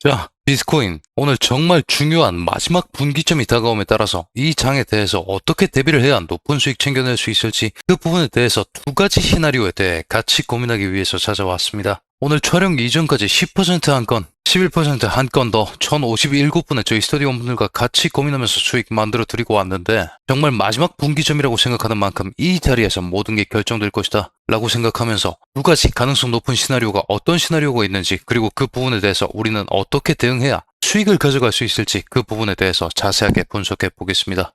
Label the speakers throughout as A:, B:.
A: 자, 비트코인. 오늘 정말 중요한 마지막 분기점이 다가옴에 따라서 이 장에 대해서 어떻게 대비를 해야 높은 수익 챙겨낼 수 있을지 그 부분에 대해서 두 가지 시나리오에 대해 같이 고민하기 위해서 찾아왔습니다. 오늘 촬영 이전까지 10% 한 건, 11% 한 건 더 1057분의 저희 스터디원분들과 같이 고민하면서 수익 만들어 드리고 왔는데 정말 마지막 분기점이라고 생각하는 만큼 이 자리에서 모든 게 결정될 것이다 라고 생각하면서 두 가지 가능성 높은 시나리오가 어떤 시나리오가 있는지, 그리고 그 부분에 대해서 우리는 어떻게 대응해야 수익을 가져갈 수 있을지 그 부분에 대해서 자세하게 분석해 보겠습니다.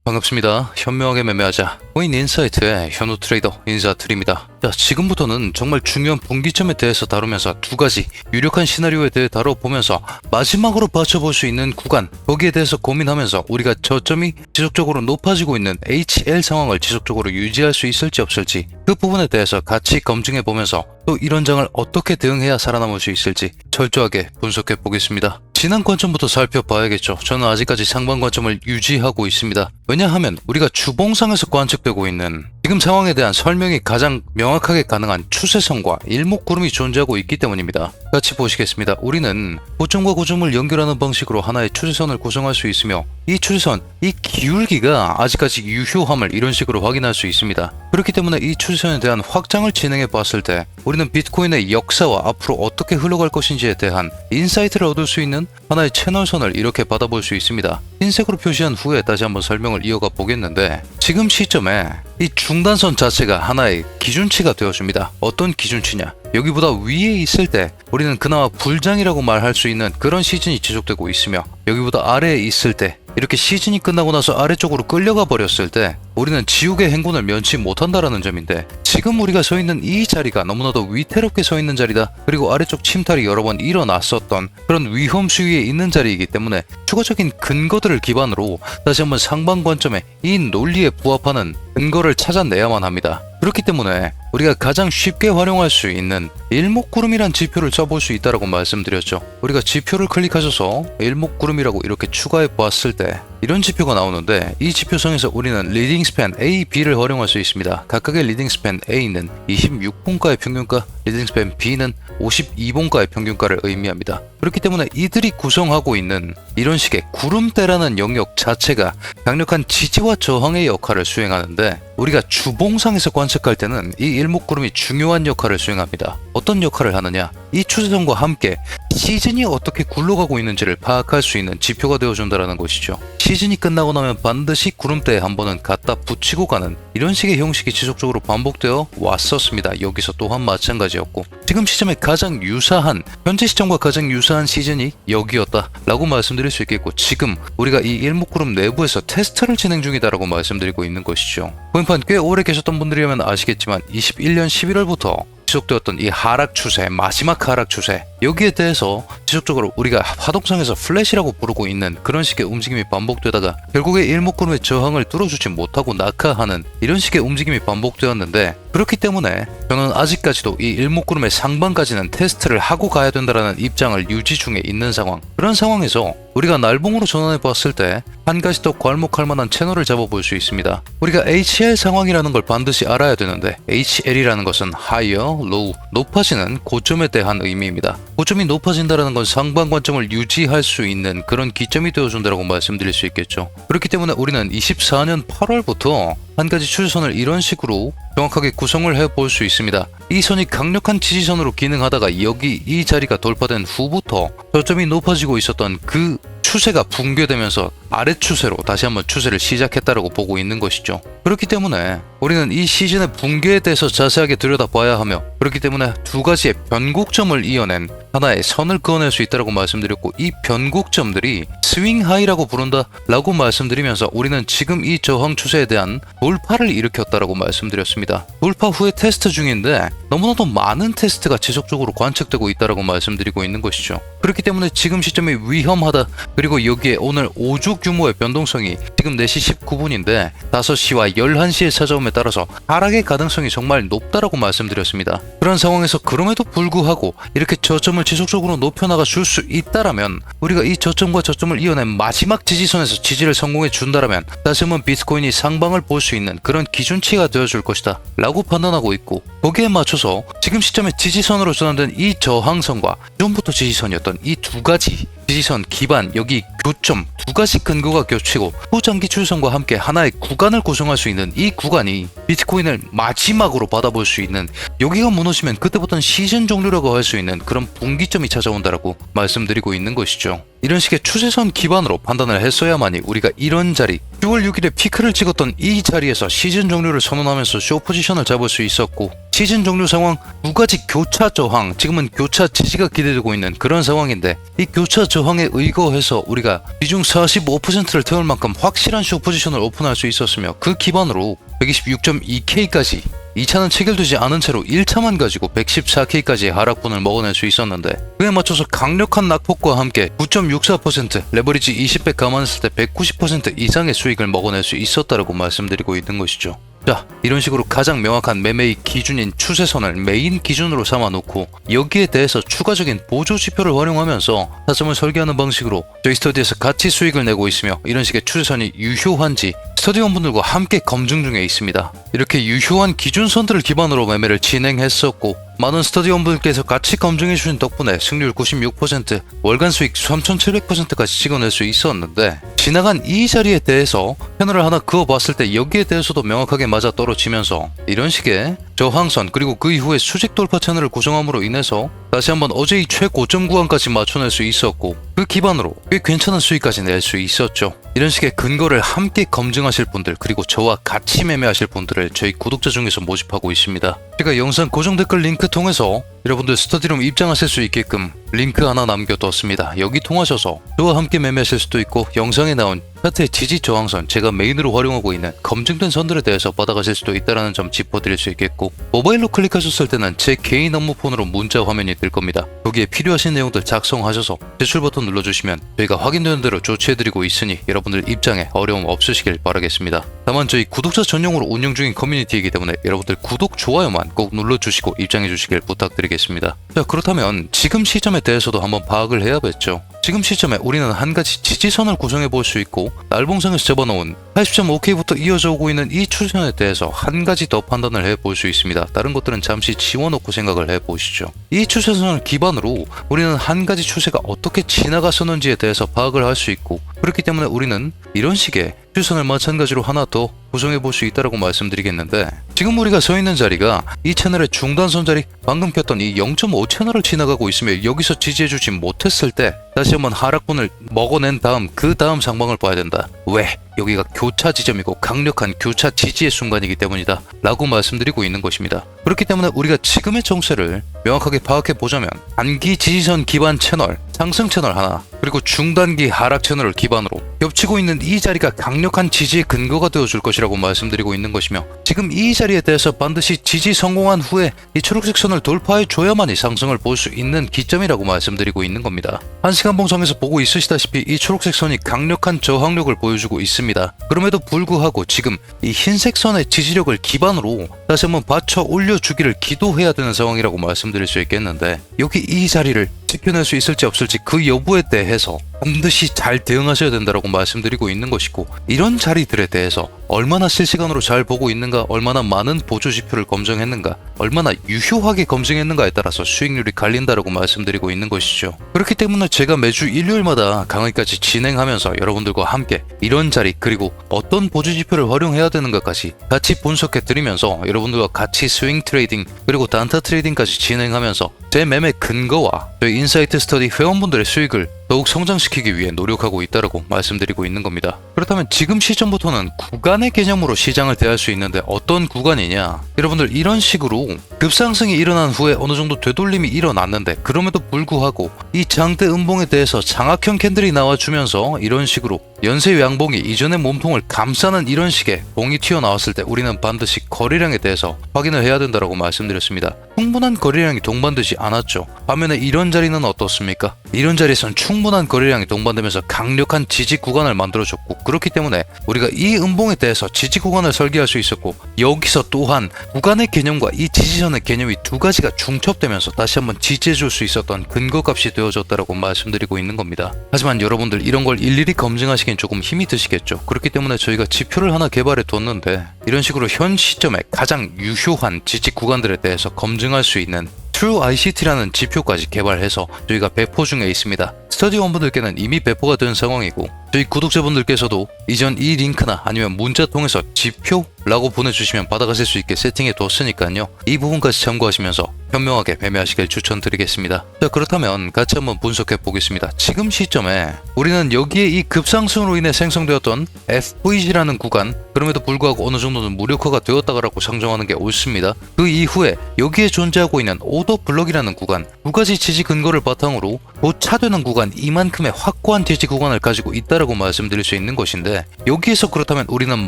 A: 반갑습니다. 현명하게 매매하자 코인 인사이트의 현우 트레이더 인사드립니다. 자, 지금부터는 정말 중요한 분기점에 대해서 다루면서 두 가지 유력한 시나리오에 대해 다뤄보면서 마지막으로 받쳐볼 수 있는 구간, 거기에 대해서 고민하면서 우리가 저점이 지속적으로 높아지고 있는 HL 상황을 지속적으로 유지할 수 있을지 없을지 그 부분에 대해서 같이 검증해보면서 또 이런 장을 어떻게 대응해야 살아남을 수 있을지 철저하게 분석해 보겠습니다. 지난 관점부터 살펴봐야겠죠. 저는 아직까지 상반 관점을 유지하고 있습니다. 왜냐하면 우리가 주봉상에서 관측되고 있는 지금 상황에 대한 설명이 가장 명확하게 가능한 추세선과 일목구름이 존재하고 있기 때문입니다. 같이 보시겠습니다. 우리는 고점과 고점을 연결하는 방식으로 하나의 추세선을 구성할 수 있으며 이 추세선, 이 기울기가 아직까지 유효함을 이런 식으로 확인할 수 있습니다. 그렇기 때문에 이 추세선에 대한 확장을 진행해 봤을 때 우리는 비트코인의 역사와 앞으로 어떻게 흘러갈 것인지에 대한 인사이트를 얻을 수 있는 하나의 채널선을 이렇게 받아볼 수 있습니다. 흰색으로 표시한 후에 다시 한번 설명을 이어가 보겠는데, 지금 시점에 이 중단선 자체가 하나의 기준치가 되어줍니다. 어떤 기준치냐? 여기보다 위에 있을 때 우리는 그나마 불장이라고 말할 수 있는 그런 시즌이 지속되고 있으며, 여기보다 아래에 있을 때 이렇게 시즌이 끝나고 나서 아래쪽으로 끌려가 버렸을 때 우리는 지옥의 행군을 면치 못한다라는 점인데, 지금 우리가 서 있는 이 자리가 너무나도 위태롭게 서 있는 자리다. 그리고 아래쪽 침탈이 여러 번 일어났었던 그런 위험 수위에 있는 자리이기 때문에 추가적인 근거들을 기반으로 다시 한번 상반 관점에 이 논리에 부합하는 근거를 찾아내야만 합니다. 그렇기 때문에 우리가 가장 쉽게 활용할 수 있는 일목구름이란 지표를 써볼 수 있다고 말씀드렸죠. 우리가 지표를 클릭하셔서 일목구름이라고 이렇게 추가해 보았을 때 이런 지표가 나오는데, 이 지표상에서 우리는 리딩 스팬 A, B를 활용할 수 있습니다. 각각의 리딩 스팬 A는 26분가의 평균가, 리딩 스팬 B는 52분가의 평균가를 의미합니다. 그렇기 때문에 이들이 구성하고 있는 이런 식의 구름대라는 영역 자체가 강력한 지지와 저항의 역할을 수행하는데, 우리가 주봉상에서 관측할 때는 이 일목구름이 중요한 역할을 수행합니다. 어떤 역할을 하느냐? 이 추세선과 함께 시즌이 어떻게 굴러가고 있는지를 파악할 수 있는 지표가 되어준다는 것이죠. 시즌이 끝나고 나면 반드시 구름대에 한 번은 갖다 붙이고 가는 이런 식의 형식이 지속적으로 반복되어 왔었습니다. 여기서 또한 마찬가지였고, 지금 시점에 가장 유사한, 현재 시점과 가장 유사한 시즌이 여기였다 라고 말씀드릴 수 있겠고, 지금 우리가 이 일목구름 내부에서 테스트를 진행 중이다라고 말씀드리고 있는 것이죠. 코인판 꽤 오래 계셨던 분들이라면 아시겠지만 21년 11월부터 지속되었던 이 하락 추세, 마지막 하락 추세, 여기에 대해서 지속적으로 우리가 화동상에서 플랫이라고 부르고 있는 그런 식의 움직임이 반복되다가 결국에 일목구름의 저항을 뚫어주지 못하고 낙하하는 이런 식의 움직임이 반복되었는데, 그렇기 때문에 저는 아직까지도 이 일목구름의 상반까지는 테스트를 하고 가야 된다는 입장을 유지 중에 있는 상황. 그런 상황에서 우리가 날봉으로 전환해 봤을 때 한 가지 더 괄목할 만한 채널을 잡아볼 수 있습니다. 우리가 HL 상황이라는 걸 반드시 알아야 되는데, HL이라는 것은 higher, low, 높아지는 고점에 대한 의미입니다. 고점이 높아진다는 건 상반 관점을 유지할 수 있는 그런 기점이 되어준다고 말씀드릴 수 있겠죠. 그렇기 때문에 우리는 24년 8월부터 한 가지 추세선을 이런 식으로 정확하게 구성을 해볼 수 있습니다. 이 선이 강력한 지지선으로 기능하다가 여기 이 자리가 돌파된 후부터 저점이 높아지고 있었던 그 추세가 붕괴되면서 아래 추세로 다시 한번 추세를 시작했다라고 보고 있는 것이죠. 그렇기 때문에 우리는 이 시즌의 붕괴에 대해서 자세하게 들여다봐야 하며, 그렇기 때문에 두 가지의 변곡점을 이어낸 하나의 선을 그어낼 수 있다고 말씀드렸고, 이 변곡점들이 스윙 하이라고 부른다라고 말씀드리면서 우리는 지금 이 저항 추세에 대한 돌파를 일으켰다라고 말씀드렸습니다. 돌파 후에 테스트 중인데 너무나도 많은 테스트가 지속적으로 관측되고 있다고 말씀드리고 있는 것이죠. 그렇기 때문에 지금 시점이 위험하다, 그리고 여기에 오늘 오죽 정도 규모의 변동성이 지금 4시 19분인데 5시와 11시에 찾아옴에 따라서 하락의 가능성이 정말 높다라고 말씀드렸습니다. 그런 상황에서 그럼에도 불구하고 이렇게 저점을 지속적으로 높여나가 줄 수 있다라면, 우리가 이 저점과 저점을 이어낸 마지막 지지선에서 지지를 성공해 준다라면 다시 한번 비트코인이 상방을 볼 수 있는 그런 기준치가 되어줄 것이다 라고 판단하고 있고, 거기에 맞춰서 지금 시점에 지지선으로 전환된 이 저항선과 기존부터 지지선이었던 이 두 가지 지지선 기반, 여기 교점 두 가지 근거가 겹치고 초장기 추세선과 함께 하나의 구간을 구성할 수 있는 이 구간이 비트코인을 마지막으로 받아볼 수 있는, 여기가 무너지면 그때부터는 시즌 종료라고 할 수 있는 그런 분기점이 찾아온다라고 말씀드리고 있는 것이죠. 이런 식의 추세선 기반으로 판단을 했어야만이 우리가 이런 자리, 6월 6일에 피크를 찍었던 이 자리에서 시즌 종료를 선언하면서 쇼 포지션을 잡을 수 있었고, 시즌 종료 상황 두 가지 교차 저항, 지금은 교차 지지가 기대되고 있는 그런 상황인데, 이 교차 저항에 의거해서 우리가 비중 45%를 태울 만큼 확실한 쇼 포지션을 오픈할 수 있었으며, 그 기반으로 126.2K까지 2차는 체결되지 않은 채로 1차만 가지고 114K까지의 하락분을 먹어낼 수 있었는데, 그에 맞춰서 강력한 낙폭과 함께 9.64%, 레버리지 20배 감안했을 때 190% 이상의 수익을 먹어낼 수 있었다라고 말씀드리고 있는 것이죠. 자, 이런 식으로 가장 명확한 매매의 기준인 추세선을 메인 기준으로 삼아놓고 여기에 대해서 추가적인 보조 지표를 활용하면서 타점을 설계하는 방식으로 저희 스터디에서 같이 수익을 내고 있으며, 이런 식의 추세선이 유효한지 스터디원분들과 함께 검증 중에 있습니다. 이렇게 유효한 기준선들을 기반으로 매매를 진행했었고, 많은 스터디원분들께서 같이 검증해주신 덕분에 승률 96%, 월간 수익 3700%까지 찍어낼 수 있었는데, 지나간 이 자리에 대해서 패널을 하나 그어봤을 때 여기에 대해서도 명확하게 맞아 떨어지면서 이런 식의 저항선, 그리고 그 이후에 수직 돌파 채널을 구성함으로 인해서 다시 한번 어제의 최고점 구간까지 맞춰낼 수 있었고, 그 기반으로 꽤 괜찮은 수익까지 낼 수 있었죠. 이런 식의 근거를 함께 검증하실 분들, 그리고 저와 같이 매매하실 분들을 저희 구독자 중에서 모집하고 있습니다. 제가 영상 고정 댓글 링크 통해서 여러분들 스터디룸 입장하실 수 있게끔 링크 하나 남겨뒀습니다. 여기 통하셔서 저와 함께 매매하실 수도 있고, 영상에 나온 차트의 지지 저항선, 제가 메인으로 활용하고 있는 검증된 선들에 대해서 받아가실 수도 있다는 점 짚어드릴 수 있겠고, 모바일로 클릭하셨을 때는 제 개인 업무폰으로 문자 화면이 뜰 겁니다. 거기에 필요하신 내용들 작성하셔서 제출 버튼 눌러주시면 저희가 확인되는 대로 조치해드리고 있으니 여러분들 입장에 어려움 없으시길 바라겠습니다. 다만 저희 구독자 전용으로 운영 중인 커뮤니티이기 때문에 여러분들 구독, 좋아요만 꼭 눌러주시고 입장해주시길 부탁드리겠습니다. 자, 그렇다면 지금 시점에 대해서도 한번 파악을 해야겠죠. 지금 시점에 우리는 한 가지 지지선을 구성해 볼 수 있고, 날봉상에서 잡아놓은 80.5K부터 이어져 오고 있는 이 추세선에 대해서 한 가지 더 판단을 해볼 수 있습니다. 다른 것들은 잠시 지워놓고 생각을 해보시죠. 이 추세선을 기반으로 우리는 한 가지 추세가 어떻게 지나갔었는지에 대해서 파악을 할 수 있고, 그렇기 때문에 우리는 이런 식의 추세선을 마찬가지로 하나 더 구성해 볼 수 있다고 말씀드리겠는데, 지금 우리가 서 있는 자리가 이 채널의 중단선 자리, 방금 켰던 이 0.5 채널을 지나가고 있으며, 여기서 지지해주지 못했을 때 다시 한번 하락분을 먹어낸 다음 그 다음 상방을 봐야 된다. 왜? 여기가 교차 지점이고 강력한 교차 지지의 순간이기 때문이다 라고 말씀드리고 있는 것입니다. 그렇기 때문에 우리가 지금의 정세를 명확하게 파악해 보자면, 단기 지지선 기반 채널, 상승 채널 하나, 그리고 중단기 하락 채널을 기반으로 겹치고 있는 이 자리가 강력한 지지의 근거가 되어줄 것이라고 말씀드리고 있는 것이며, 지금 이 자리에 대해서 반드시 지지 성공한 후에 이 초록색 선을 돌파해 줘야만이 상승을 볼 수 있는 기점이라고 말씀드리고 있는 겁니다. 1시간 봉상에서 보고 있으시다시피 이 초록색 선이 강력한 저항력을 보여주고 있습니다. 그럼에도 불구하고 지금 이 흰색 선의 지지력을 기반으로 다시 한번 받쳐 올려주기를 기도해야 되는 상황이라고 말씀드릴 수 있겠는데, 여기 이 자리를 지켜낼 수 있을지 없을지 그 여부에 대해서 반드시 잘 대응하셔야 된다고 말씀드리고 있는 것이고, 이런 자리들에 대해서 얼마나 실시간으로 잘 보고 있는가, 얼마나 많은 보조 지표를 검증했는가, 얼마나 유효하게 검증했는가에 따라서 수익률이 갈린다라고 말씀드리고 있는 것이죠. 그렇기 때문에 제가 매주 일요일마다 강의까지 진행하면서 여러분들과 함께 이런 자리, 그리고 어떤 보조 지표를 활용해야 되는가까지 같이 분석해 드리면서 여러분들과 같이 스윙 트레이딩, 그리고 단타 트레이딩까지 진행하면서 제 매매 근거와 저희 인사이트 스터디 회원분들의 수익을 더욱 성장시키기 위해 노력하고 있다고 말씀드리고 있는 겁니다. 그렇다면 지금 시점부터는 구간의 개념으로 시장을 대할 수 있는데, 어떤 구간이냐? 여러분들 이런 식으로 급상승이 일어난 후에 어느 정도 되돌림이 일어났는데, 그럼에도 불구하고 이 장대 음봉에 대해서 장악형 캔들이 나와주면서 이런 식으로 연쇄 양봉이 이전의 몸통을 감싸는 이런 식의 봉이 튀어나왔을 때 우리는 반드시 거래량에 대해서 확인을 해야 된다고 말씀드렸습니다. 충분한 거래량이 동반되지 않았죠. 반면에 이런 자리는 어떻습니까? 이런 자리에선 충분한 거래량이 동반되면서 강력한 지지 구간을 만들어줬고, 그렇기 때문에 우리가 이 음봉에 대해서 지지 구간을 설계할 수 있었고, 여기서 또한 구간의 개념과 이 지지선의 개념이 두 가지가 중첩되면서 다시 한번 지지해줄 수 있었던 근거값이 되어줬다고 말씀드리고 있는 겁니다. 하지만 여러분들 이런 걸 일일이 검증하시기엔 조금 힘이 드시겠죠. 그렇기 때문에 저희가 지표를 하나 개발해 뒀는데, 이런 식으로 현 시점에 가장 유효한 지지 구간들에 대해서 검증할 수 있는 True ICT라는 지표까지 개발해서 저희가 배포 중에 있습니다. 스터디원분들께는 이미 배포가 된 상황이고, 저희 구독자분들께서도 이전 이 링크나 아니면 문자 통해서 지표라고 보내주시면 받아가실 수 있게 세팅해 뒀으니까요. 이 부분까지 참고하시면서 현명하게 매매하시길 추천드리겠습니다. 자, 그렇다면 같이 한번 분석해 보겠습니다. 지금 시점에 우리는 여기에 이 급상승으로 인해 생성되었던 FVG라는 구간, 그럼에도 불구하고 어느 정도는 무력화가 되었다고 상정하는 게 옳습니다. 그 이후에 여기에 존재하고 있는 오더 블럭이라는 구간, 두 가지 지지 근거를 바탕으로 고차되는 구간, 이만큼의 확고한 지지 구간을 가지고 있다라고 말씀드릴 수 있는 것인데, 여기에서 그렇다면 우리는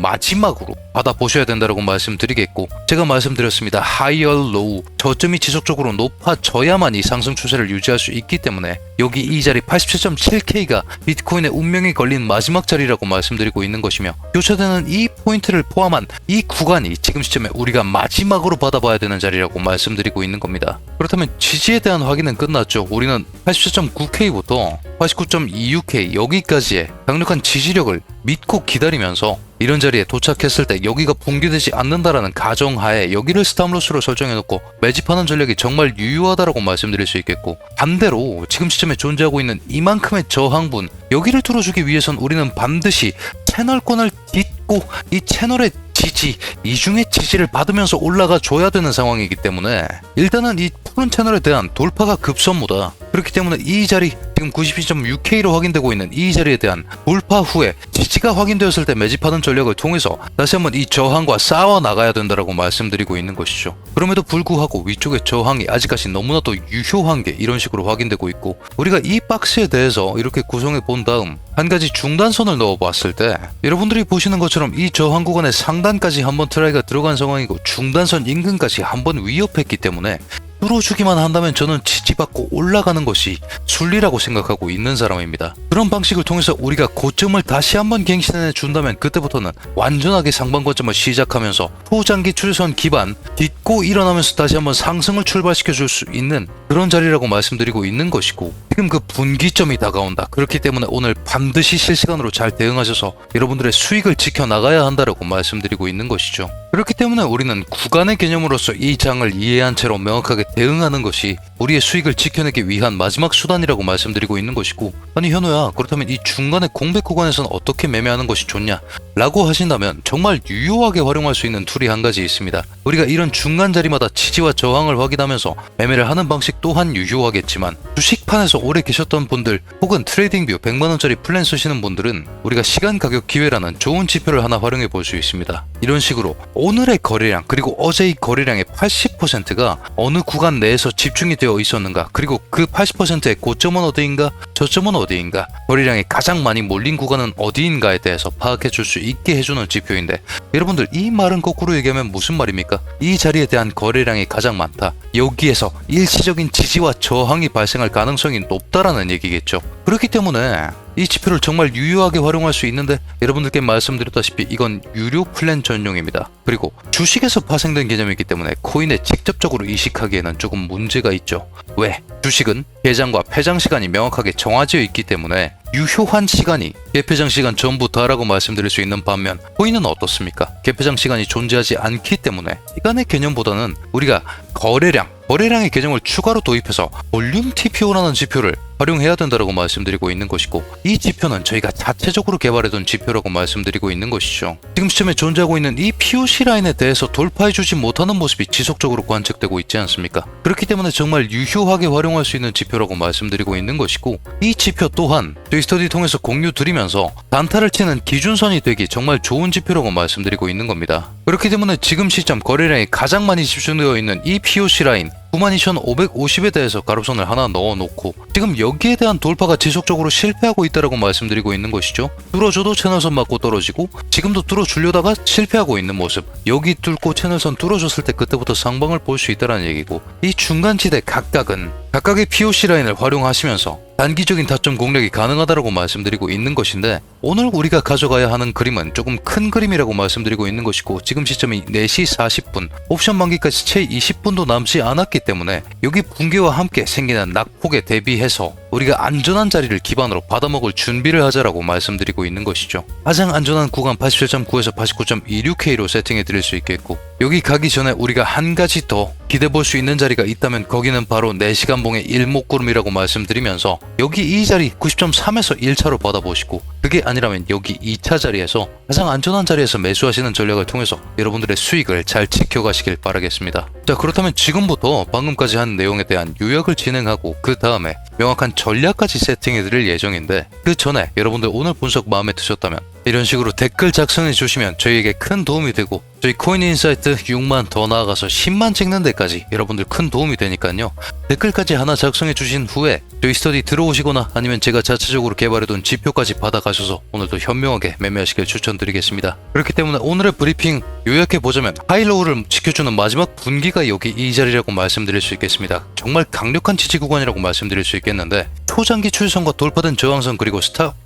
A: 마지막으로 받아보셔야 된다라고 말씀드리겠고, 제가 말씀드렸습니다. Higher Low, 저점이 지속적으로 높아져야만 이 상승 추세를 유지할 수 있기 때문에 여기 이 자리 87.7K가 비트코인의 운명이 걸린 마지막 자리라고 말씀드리고 있는 것이며, 교차되는 이 포인트를 포함한 이 구간이 지금 시점에 우리가 마지막으로 받아봐야 되는 자리라고 말씀드리고 있는 겁니다. 그렇다면 지지에 대한 확인은 끝났죠. 우리는 87.9K부터 89.26K 여기까지의 강력한 지지력을 믿고 기다리면서 이런 자리에 도착했을 때 여기가 붕괴되지 않는다라는 가정하에 여기를 스탑로스로 설정해놓고 매집하는 전략이 정말 유효하다라고 말씀드릴 수 있겠고, 반대로 지금 시점에 존재하고 있는 이만큼의 저항분, 여기를 뚫어주기 위해선 우리는 반드시 채널권을 딛고 이 채널의 지지, 이중의 지지를 받으면서 올라가 줘야 되는 상황이기 때문에 일단은 이 푸른 채널에 대한 돌파가 급선무다. 그렇기 때문에 이 자리, 지금 92.6K로 확인되고 있는 이 자리에 대한 돌파 후에 지지가 확인되었을 때 매집하는 전략을 통해서 다시 한번 이 저항과 싸워 나가야 된다라고 말씀드리고 있는 것이죠. 그럼에도 불구하고 위쪽의 저항이 아직까지 너무나도 유효한 게 이런 식으로 확인되고 있고, 우리가 이 박스에 대해서 이렇게 구성해 본 다음 한 가지 중단선을 넣어 봤을 때 여러분들이 보시는 것처럼 이 저항 구간의 상단까지 한번 트라이가 들어간 상황이고, 중단선 인근까지 한번 위협했기 때문에 뚫어주기만 한다면 저는 지지받고 올라가는 것이 순리라고 생각하고 있는 사람입니다. 그런 방식을 통해서 우리가 고점을 다시 한번 갱신해 준다면 그때부터는 완전하게 상방 고점을 시작하면서 초장기 추세선 기반 딛고 일어나면서 다시 한번 상승을 출발시켜 줄 수 있는 그런 자리라고 말씀드리고 있는 것이고, 지금 그 분기점이 다가온다. 그렇기 때문에 오늘 반드시 실시간으로 잘 대응하셔서 여러분들의 수익을 지켜나가야 한다라고 말씀드리고 있는 것이죠. 그렇기 때문에 우리는 구간의 개념으로서 이 장을 이해한 채로 명확하게 대응하는 것이 우리의 수익을 지켜내기 위한 마지막 수단이라고 말씀드리고 있는 것이고, 아니 현우야, 그렇다면 이 중간의 공백 구간에서는 어떻게 매매하는 것이 좋냐? 라고 하신다면 정말 유효하게 활용할 수 있는 툴이 한 가지 있습니다. 우리가 이런 중간 자리마다 지지와 저항을 확인하면서 매매를 하는 방식 또한 유효하겠지만, 주식판에서 오래 계셨던 분들 혹은 트레이딩뷰 100만원짜리 플랜 쓰시는 분들은 우리가 시간 가격 기회라는 좋은 지표를 하나 활용해 볼 수 있습니다. 이런 식으로 오늘의 거래량 그리고 어제의 거래량의 80%가 어느 구간 내에서 집중이 되어 있었는가, 그리고 그 80%의 고점은 어디인가, 저점은 어디인가, 거래량이 가장 많이 몰린 구간은 어디인가에 대해서 파악해 줄 수 있게 해주는 지표인데, 여러분들 이 말은 거꾸로 얘기하면 무슨 말입니까? 이 자리에 대한 거래량이 가장 많다, 여기에서 일시적인 지지와 저항이 발생할 가능성이 높다라는 얘기겠죠. 그렇기 때문에 이 지표를 정말 유효하게 활용할 수 있는데, 여러분들께 말씀드렸다시피 이건 유료 플랜 전용입니다. 그리고 주식에서 파생된 개념이기 때문에 코인에 직접적으로 이식하기에는 조금 문제가 있죠. 왜? 주식은 개장과 폐장 시간이 명확하게 정해져 있기 때문에 유효한 시간이 개폐장 시간 전부터라고 말씀드릴 수 있는 반면, 코인은 어떻습니까? 개폐장 시간이 존재하지 않기 때문에 시간의 개념보다는 우리가 거래량의 개념을 추가로 도입해서 볼륨 TPO라는 지표를 활용해야 된다고 말씀드리고 있는 것이고, 이 지표는 저희가 자체적으로 개발해둔 지표라고 말씀드리고 있는 것이죠. 지금 시점에 존재하고 있는 이 POC 라인에 대해서 돌파해주지 못하는 모습이 지속적으로 관측되고 있지 않습니까? 그렇기 때문에 정말 유효하게 활용할 수 있는 지표라고 말씀드리고 있는 것이고, 이 지표 또한 저희 스터디 통해서 공유 드리면서 단타를 치는 기준선이 되기 정말 좋은 지표라고 말씀드리고 있는 겁니다. 그렇기 때문에 지금 시점 거래량이 가장 많이 집중되어 있는 이 POC 라인, 92,550에 대해서 가로선을 하나 넣어놓고 지금 여기에 대한 돌파가 지속적으로 실패하고 있다라고 말씀드리고 있는 것이죠. 뚫어줘도 채널선 맞고 떨어지고 지금도 뚫어주려다가 실패하고 있는 모습. 여기 뚫고 채널선 뚫어줬을 때 그때부터 상방을 볼 수 있다는 얘기고, 이 중간지대 각각은 각각의 POC 라인을 활용하시면서 단기적인 타점 공략이 가능하다고 말씀드리고 있는 것인데, 오늘 우리가 가져가야 하는 그림은 조금 큰 그림이라고 말씀드리고 있는 것이고, 지금 시점이 4시 40분, 옵션 만기까지 채 20분도 남지 않았기 때문에 여기 붕괴와 함께 생기는 낙폭에 대비해서 우리가 안전한 자리를 기반으로 받아먹을 준비를 하자라고 말씀드리고 있는 것이죠. 가장 안전한 구간 87.9에서 89.26K로 세팅해 드릴 수 있겠고, 여기 가기 전에 우리가 한 가지 더 기대 볼 수 있는 자리가 있다면 거기는 바로 4시간 봉의 일목구름이라고 말씀드리면서, 여기 이 자리 90.3에서 1차로 받아보시고, 그게 아니라면 여기 2차 자리에서 가장 안전한 자리에서 매수하시는 전략을 통해서 여러분들의 수익을 잘 지켜가시길 바라겠습니다. 자, 그렇다면 지금부터 방금까지 한 내용에 대한 요약을 진행하고 그 다음에 명확한 전략까지 세팅해 드릴 예정인데, 그 전에 여러분들 오늘 분석 마음에 드셨다면 이런 식으로 댓글 작성해 주시면 저희에게 큰 도움이 되고, 저희 코인인사이트 6만 더 나아가서 10만 찍는 데까지 여러분들 큰 도움이 되니까요. 댓글까지 하나 작성해 주신 후에 저희 스터디 들어오시거나 아니면 제가 자체적으로 개발해둔 지표까지 받아가셔서 오늘도 현명하게 매매하시길 추천드리겠습니다. 그렇기 때문에 오늘의 브리핑 요약해보자면, 하이로우를 지켜주는 마지막 분기가 여기 이 자리라고 말씀드릴 수 있겠습니다. 정말 강력한 지지 구간이라고 말씀드릴 수 있겠는데, 초장기 추세선과 돌파된 저항선 그리고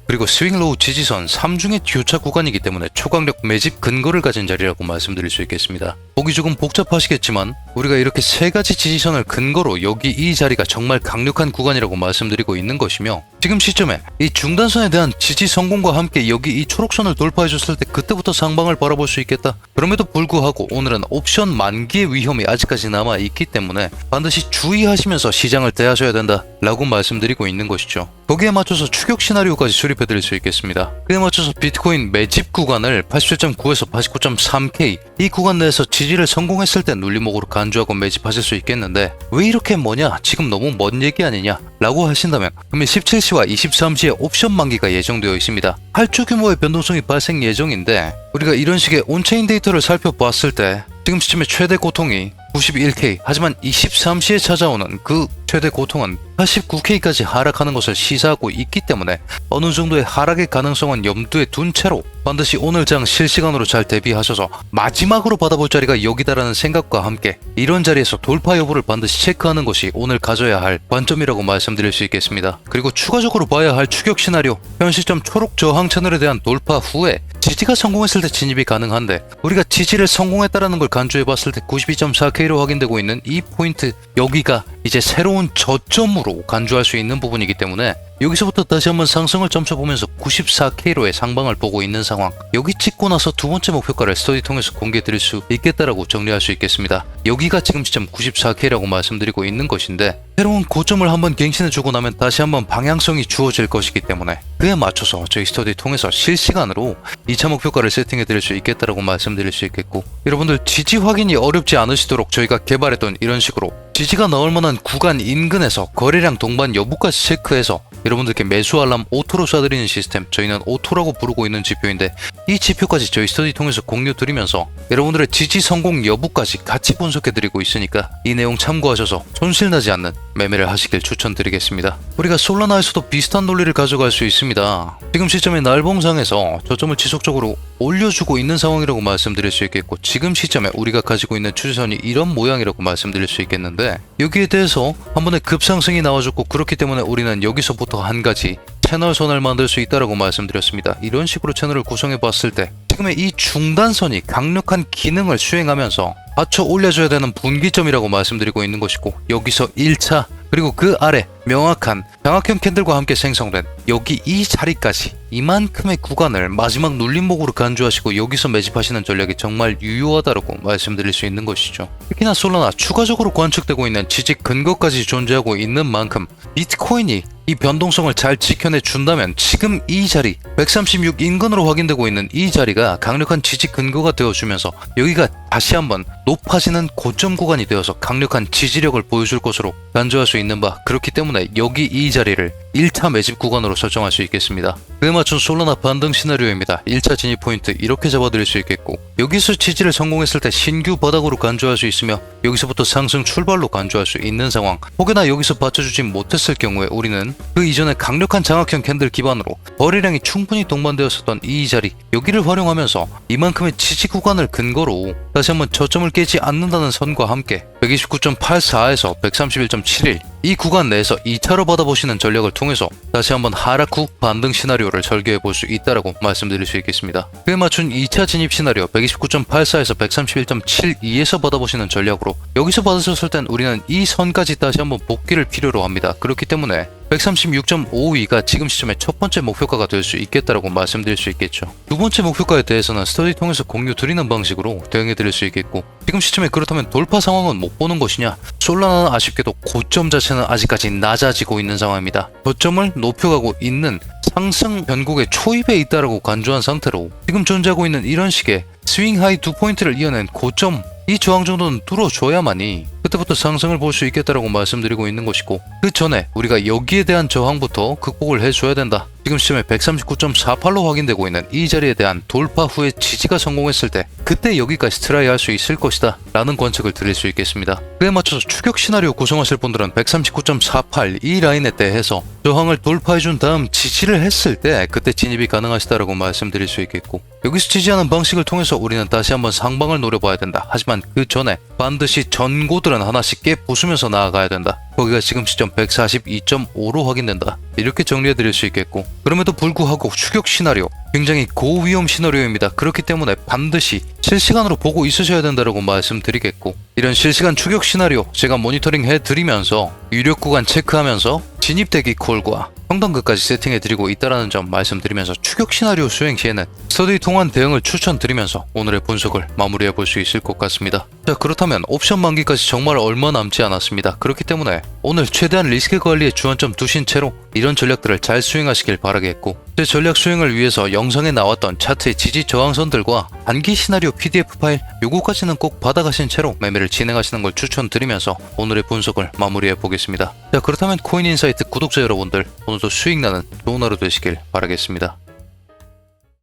A: 그리고 스윙로우 지지선 3중의 교차 구간이기 때문에 초강력 매집 근거를 가진 자리라고 말씀드릴 수 있겠습니다. 보기 조금 복잡하시겠지만 우리가 이렇게 세 가지 지지선을 근거로 여기 이 자리가 정말 강력한 구간이라고 말씀드리고 있는 것이며, 지금 시점에 이 중단선에 대한 지지 성공과 함께 여기 이 초록선을 돌파해줬을 때 그때부터 상방을 바라볼 수 있겠다. 그럼에도 불구하고 오늘은 옵션 만기의 위험이 아직까지 남아있기 때문에 반드시 주의하시면서 시장을 대하셔야 된다 라고 말씀드리고 있는 것이죠. 거기에 맞춰서 추격 시나리오까지 수립해드릴 수 있겠습니다. 그에 맞춰서 비트코인 매집 구간을 87.9에서 89.3K 이 구간 내에서 지지를 성공했을 때 눌림목으로 간주하고 매집하실 수 있겠는데, 왜 이렇게 뭐냐, 지금 너무 먼 얘기 아니냐 라고 하신다면, 금일 17시와 23시에 옵션 만기가 예정되어 있습니다. 8주 규모의 변동성이 발생 예정인데, 우리가 이런 식의 온체인 데이터를 살펴봤을 때 지금 시점의 최대 고통이 91K, 하지만 23시에 찾아오는 그 최대 고통은 89K까지 하락하는 것을 시사하고 있기 때문에 어느 정도의 하락의 가능성은 염두에 둔 채로 반드시 오늘 장 실시간으로 잘 대비하셔서 마지막으로 받아볼 자리가 여기다라는 생각과 함께 이런 자리에서 돌파 여부를 반드시 체크하는 것이 오늘 가져야 할 관점이라고 말씀드릴 수 있겠습니다. 그리고 추가적으로 봐야 할 추격 시나리오, 현 시점 초록 저항 채널에 대한 돌파 후에 지지가 성공했을 때 진입이 가능한데, 우리가 지지를 성공했다라는 걸 간주해봤을 때 92.4K로 확인되고 있는 이 포인트, 여기가 이제 새로운 저점으로 간주할 수 있는 부분이기 때문에 여기서부터 다시 한번 상승을 점쳐보면서 94K로의 상방을 보고 있는 상황, 여기 찍고 나서 두 번째 목표가를 스터디 통해서 공개해드릴 수 있겠다라고 정리할 수 있겠습니다. 여기가 지금 시점 94K라고 말씀드리고 있는 것인데, 새로운 고점을 한번 갱신해주고 나면 다시 한번 방향성이 주어질 것이기 때문에 그에 맞춰서 저희 스터디 통해서 실시간으로 2차 목표가를 세팅해드릴 수 있겠다라고 말씀드릴 수 있겠고, 여러분들 지지 확인이 어렵지 않으시도록 저희가 개발했던 이런 식으로 지지가 나올 만한 구간 인근에서 거래량 동반 여부까지 체크해서 여러분들께 매수 알람 오토로 쏴드리는 시스템, 저희는 오토라고 부르고 있는 지표인데, 이 지표까지 저희 스터디 통해서 공유 드리면서 여러분들의 지지 성공 여부까지 같이 분석해드리고 있으니까 이 내용 참고하셔서 손실나지 않는 매매를 하시길 추천드리겠습니다. 우리가 솔라나에서도 비슷한 논리를 가져갈 수 있습니다. 지금 시점에 날봉상에서 저점을 지속적으로 올려주고 있는 상황이라고 말씀드릴 수 있겠고, 지금 시점에 우리가 가지고 있는 추세선이 이런 모양이라고 말씀드릴 수 있겠는데, 여기에 대해서 한 번에 급상승이 나와줬고, 그렇기 때문에 우리는 여기서부터 한 가지 채널선을 만들 수 있다라고 말씀드렸습니다. 이런 식으로 채널을 구성해 봤을 때 지금의 이 중단선이 강력한 기능을 수행하면서 받쳐 올려줘야 되는 분기점이라고 말씀드리고 있는 것이고, 여기서 1차 그리고 그 아래 명확한 장악형 캔들과 함께 생성된 여기 이 자리까지 이만큼의 구간을 마지막 눌림목으로 간주하시고 여기서 매집하시는 전략이 정말 유효하다고 말씀드릴 수 있는 것이죠. 특히나 솔라나 추가적으로 관측되고 있는 지지 근거까지 존재하고 있는 만큼 비트코인이 이 변동성을 잘 지켜내 준다면 지금 이 자리 136 인근으로 확인되고 있는 이 자리가 강력한 지지 근거가 되어주면서 여기가 다시 한번 높아지는 고점 구간이 되어서 강력한 지지력을 보여줄 것으로 간주할 수 있는 바, 그렇기 때문에 여기 이 자리를 1차 매집 구간으로 설정할 수 있겠습니다. 그에 맞춘 솔라나 반등 시나리오입니다. 1차 진입 포인트 이렇게 잡아드릴 수 있겠고, 여기서 지지를 성공했을 때 신규 바닥으로 간주할 수 있으며 여기서부터 상승 출발로 간주할 수 있는 상황, 혹여나 여기서 받쳐주지 못했을 경우에 우리는 그 이전에 강력한 장악형 캔들 기반으로 거래량이 충분히 동반되었었던 이 자리, 여기를 활용하면서 이만큼의 지지 구간을 근거로 다시 한번 저점을 깨지 않는다는 선과 함께 129.84에서 131.71 이 구간 내에서 2차로 받아보시는 전략을 통해서 다시 한번 하락 후 반등 시나리오를 설계해 볼 수 있다라고 말씀드릴 수 있겠습니다. 그에 맞춘 2차 진입 시나리오 129.84에서 131.72에서 받아보시는 전략으로 여기서 받으셨을 땐 우리는 이 선까지 다시 한번 복귀를 필요로 합니다. 그렇기 때문에 136.52가 지금 시점의 첫 번째 목표가가 될 수 있겠다라고 말씀드릴 수 있겠죠. 두 번째 목표가에 대해서는 스터디 통해서 공유 드리는 방식으로 대응해 드릴 수 있겠고, 지금 시점에 그렇다면 돌파 상황은 못 보는 것이냐? 솔라나는 아쉽게도 고점 자체는 아직까지 낮아지고 있는 상황입니다. 저점을 높여가고 있는 상승 변곡의 초입에 있다라고 간주한 상태로 지금 존재하고 있는 이런 식의 스윙 하이 2포인트를 이어낸 고점, 이 저항 정도는 뚫어줘야만이 그때부터 상승을 볼 수 있겠다라고 말씀드리고 있는 것이고, 그 전에 우리가 여기에 대한 저항부터 극복을 해줘야 된다. 지금 시점에 139.48로 확인되고 있는 이 자리에 대한 돌파 후에 지지가 성공했을 때 그때 여기까지 트라이 할 수 있을 것이다 라는 관측을 드릴 수 있겠습니다. 그에 맞춰서 추격 시나리오 구성하실 분들은 139.48 이 라인에 대해서 저항을 돌파해준 다음 지지를 했을 때 그때 진입이 가능하시다라고 말씀드릴 수 있겠고, 여기서 지지하는 방식을 통해서 우리는 다시 한번 상방을 노려봐야 된다. 하지만 그 전에 반드시 전고들은 하나씩 깨 부수면서 나아가야 된다. 거기가 지금 시점 142.5로 확인된다. 이렇게 정리해드릴 수 있겠고, 그럼에도 불구하고 추격 시나리오 굉장히 고위험 시나리오입니다. 그렇기 때문에 반드시 실시간으로 보고 있으셔야 된다고 말씀드리겠고, 이런 실시간 추격 시나리오 제가 모니터링 해드리면서 유력 구간 체크하면서 진입대기 콜과 평단급까지 세팅해드리고 있다는 점 말씀드리면서 추격 시나리오 수행 시에는 스터디 통한 대응을 추천드리면서 오늘의 분석을 마무리해볼 수 있을 것 같습니다. 자, 그렇다면 옵션 만기까지 정말 얼마 남지 않았습니다. 그렇기 때문에 오늘 최대한 리스크 관리에 주안점 두신 채로 이런 전략들을 잘 수행하시길 바라겠고, 제 전략 수행을 위해서 영상에 나왔던 차트의 지지 저항선들과 단기 시나리오 PDF 파일 요거까지는 꼭 받아가신 채로 매매를 진행하시는 걸 추천드리면서 오늘의 분석을 마무리해 보겠습니다. 자, 그렇다면 코인인사이트 구독자 여러분들, 오늘도 수익나는 좋은 하루 되시길 바라겠습니다.